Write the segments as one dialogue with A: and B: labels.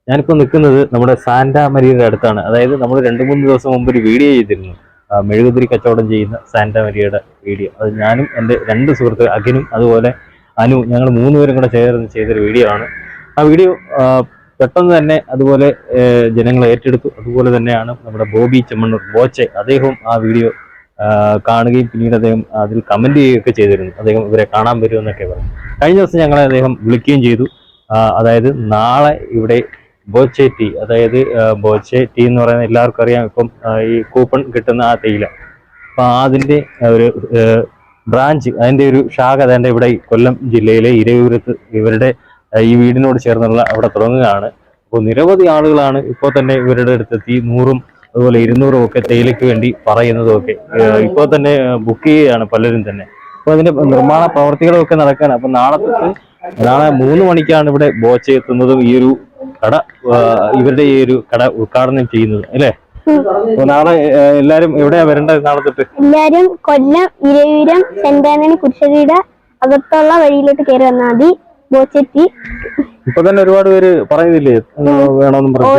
A: ഞാനിപ്പോൾ നിൽക്കുന്നത് നമ്മുടെ സാന്റാ മരിയയുടെ അടുത്താണ്. അതായത് നമ്മൾ 2-3 ദിവസം മുമ്പ് ഒരു വീഡിയോ ചെയ്തിരുന്നു, മെഴുകുതിരി കച്ചവടം ചെയ്യുന്ന സാന്റാ മരിയയുടെ വീഡിയോ. അത് ഞാനും എൻ്റെ 2 സുഹൃത്തുക്കൾ അഖിനും അതുപോലെ അനു, ഞങ്ങൾ 3 പേരും കൂടെ ചേർന്ന് ചെയ്തൊരു വീഡിയോ ആണ്. ആ വീഡിയോ പെട്ടെന്ന് തന്നെ അതുപോലെ ജനങ്ങൾ ഏറ്റെടുത്തു. അതുപോലെ തന്നെയാണ് നമ്മുടെ ബോബി ചെമ്മണ്ണൂർ ബോച്ചെ, അദ്ദേഹവും ആ വീഡിയോ കാണുകയും പിന്നീട് അദ്ദേഹം അതിൽ കമന്റ് ചെയ്യുകയൊക്കെ ചെയ്തിരുന്നു. അദ്ദേഹം ഇവരെ കാണാൻ വരുമെന്നൊക്കെ പറഞ്ഞു. കഴിഞ്ഞ ദിവസം ഞങ്ങളെ അദ്ദേഹം വിളിക്കുകയും ചെയ്തു. അതായത് നാളെ ഇവിടെ ബോച്ചെ ടീ, അതായത് ബോച്ചെ ടീ എന്ന് പറയുന്നത് എല്ലാവർക്കും അറിയാം, ഇപ്പം ഈ കൂപ്പൺ കിട്ടുന്ന ആ തേയില, അപ്പം അതിൻ്റെ ഒരു ബ്രാഞ്ച്, അതിൻ്റെ ഒരു ശാഖ അതിൻ്റെ ഇവിടെ കൊല്ലം ജില്ലയിലെ ഇരയൂരത്ത് ഇവരുടെ ഈ വീടിനോട് ചേർന്നുള്ള അവിടെ തുടങ്ങുകയാണ്. അപ്പോൾ നിരവധി ആളുകളാണ് ഇപ്പോൾ തന്നെ ഇവരുടെ അടുത്തെത്തി 100ഉം അതുപോലെ 200ഉം ഒക്കെ തേയിലയ്ക്ക് വേണ്ടി പറയുന്നതും ഒക്കെ ഇപ്പോൾ തന്നെ ബുക്ക് ചെയ്യുകയാണ് പലരും തന്നെ. അപ്പോൾ അതിന്റെ നിർമ്മാണ പ്രവർത്തികളും ഒക്കെ നടക്കാൻ. അപ്പൊ നാളെ 3 മണിക്കാണ് ഇവിടെ ബോച്ചെ എത്തുന്നതും ഈ ഒരു കട, ഇവരുടെ ഈ ഒരു കട ഉദ്ഘാടനം ചെയ്യുന്നത് അല്ലേ? അപ്പൊ നാളെ എല്ലാരും എവിടെയാ വരേണ്ടത്? നാളെ തൊട്ട് എല്ലാരും
B: കൊല്ലം ഇരയൂരം സെന്റ് ആന്റണി കുരിശടിയുടെ അകത്തുള്ള വഴിയിലോട്ട് കയറി വന്നാൽ മതി. ബോച്ചെത്തി
A: ഇപ്പൊ തന്നെ ഒരുപാട് പേര് പറയുന്നില്ലേ വേണമെന്നും പറഞ്ഞു,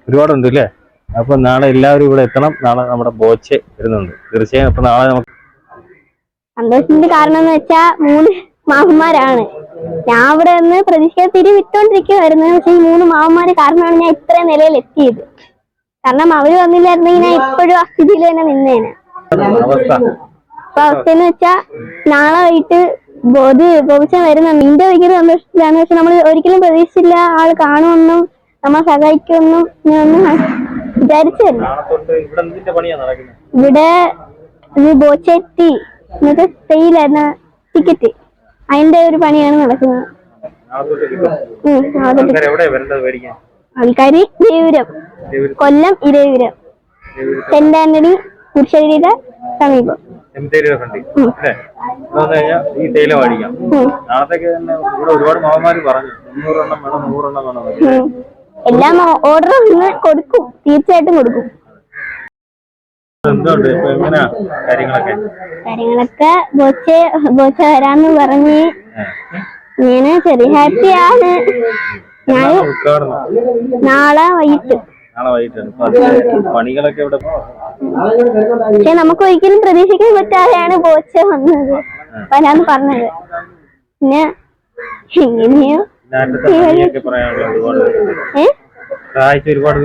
A: ഒരുപാടുണ്ട് അല്ലേ? അപ്പൊ നാളെ എല്ലാവരും ഇവിടെ എത്തണം. നാളെ നമ്മുടെ ബോച്ചെ വരുന്നുണ്ട് തീർച്ചയായും. അപ്പൊ നാളെ നമുക്ക്
B: സന്തോഷത്തിന്റെ കാരണം എന്ന് വെച്ചാൽ 3 മാമന്മാരാണ്. ഞാൻ ഇവിടെ നിന്ന് പ്രതീക്ഷ വിട്ടോണ്ടിരിക്കുവായിരുന്നു. പക്ഷെ ഈ 3 മാമന്മാര് കാരണമാണ് ഞാൻ ഇത്രയും നിലയിൽ എത്തിയത്. കാരണം അവര് വന്നില്ലായിരുന്നെങ്കിൽ ഞാൻ ഇപ്പോഴും ആ സ്ഥിതിയിൽ തന്നെ നിന്നേനെ. അപ്പൊ അവസ്ഥ എന്ന് വെച്ചാ നാളെ വൈകിട്ട് ബോബിച്ച വരുന്നുണ്ട്. നിന്റെ ഭയങ്കര സന്തോഷത്തിലാണ്. പക്ഷെ നമ്മൾ ഒരിക്കലും പ്രതീക്ഷിച്ചില്ല ആള് കാണുമെന്നും നമ്മളെ സഹായിക്കുമെന്നും ഞാനൊന്നും വിചാരിച്ചല്ല. ഇവിടെ ബോച്ചെത്തി എന്നിട്ട് തേയിലായിരുന്ന ടിക്കറ്റ്, അതിന്റെ ഒരു പണിയാണ് നടക്കുന്നത്. ആൾക്കാര് ഇരയൂരം, കൊല്ലം ഇരയൂരം സെന്റ് ആന്റണി കുരിശടിയുടെ സമീപം. എല്ലാം ഓർഡർ കൊടുക്കും, തീർച്ചയായിട്ടും കൊടുക്കും. കാര്യങ്ങളൊക്കെ ബോച്ച വരാന്ന് പറഞ്ഞ് ഞാൻ ചെറിയ ഹാപ്പിയാണ്. ഞാൻ നാളെ വൈകിട്ട്. പക്ഷെ നമുക്ക് ഒരിക്കലും പ്രതീക്ഷിക്കാൻ പറ്റാതെയാണ് ബോച്ച വന്നത്, വരാന്ന് പറഞ്ഞത്. പിന്നെ എങ്ങനെയോ ഒരുപാട്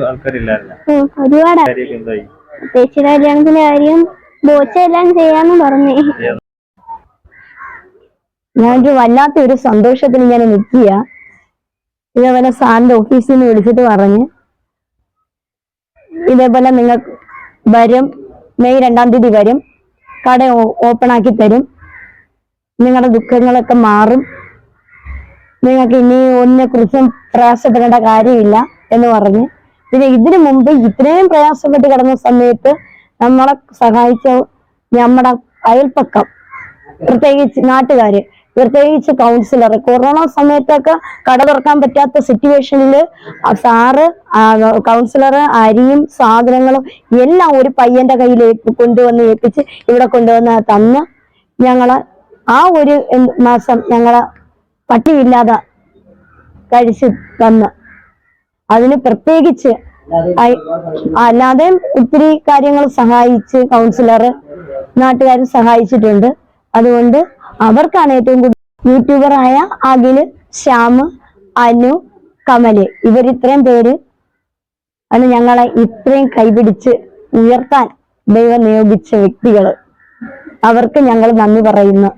B: ചേച്ചിയുടെ കല്യാണത്തിന്റെ കാര്യം ബോച്ച എല്ലാം ചെയ്യാന്ന് പറഞ്ഞേ. ഞാനൊരു വല്ലാത്തൊരു സന്തോഷത്തിന് ഞാൻ നിൽക്കുക. ഇതേപോലെ സാറിന്റെ ഓഫീസിൽ നിന്ന് വിളിച്ചിട്ട് പറഞ്ഞ് ഇതേപോലെ നിങ്ങൾ വരും, മെയ് 2-ാം തീയതി വരും, കട ഓപ്പൺ ആക്കി തരും, നിങ്ങളുടെ ദുഃഖങ്ങളൊക്കെ മാറും, നിങ്ങൾക്ക് ഇനി ഒന്നിനെ കുറിച്ചും പ്രയാസപ്പെടേണ്ട കാര്യമില്ല എന്ന് പറഞ്ഞ്. പിന്നെ ഇതിനു മുമ്പ് ഇത്രയും പ്രയാസപ്പെട്ട് കിടന്ന സമയത്ത് നമ്മളെ സഹായിച്ച നമ്മുടെ അയൽപ്പക്കം, പ്രത്യേകിച്ച് നാട്ടുകാര്, പ്രത്യേകിച്ച് കൗൺസിലർ, കൊറോണ സമയത്തൊക്കെ കട തുറക്കാൻ പറ്റാത്ത സിറ്റുവേഷനില് സാറ്, കൗൺസിലർ അരിയും സാധനങ്ങളും എല്ലാം ഒരു പയ്യന്റെ കയ്യിൽ കൊണ്ടുവന്ന് ഏൽപ്പിച്ച് ഇവിടെ കൊണ്ടുവന്ന് തന്ന് ഞങ്ങളെ ആ ഒരു മാസം ഞങ്ങളെ പട്ടിയില്ലാതെ കഴിച്ച് തന്ന്. അതിന് പ്രത്യേകിച്ച് അല്ലാതെ ഒത്തിരി കാര്യങ്ങൾ സഹായിച്ച് കൗൺസിലർ, നാട്ടുകാർ സഹായിച്ചിട്ടുണ്ട്. അതുകൊണ്ട് അവർക്കാണ് ഏറ്റവും കൂടുതൽ. യൂട്യൂബറായ അഖില്, ശ്യാമ്, അനു, കമല്, ഇവരിത്രയും പേര് ആണ് ഞങ്ങളെ ഇത്രയും കൈപിടിച്ച് ഉയർത്താൻ ദൈവം നിയോഗിച്ച വ്യക്തികള്. അവർക്ക് ഞങ്ങൾ നന്ദി പറയുന്നു.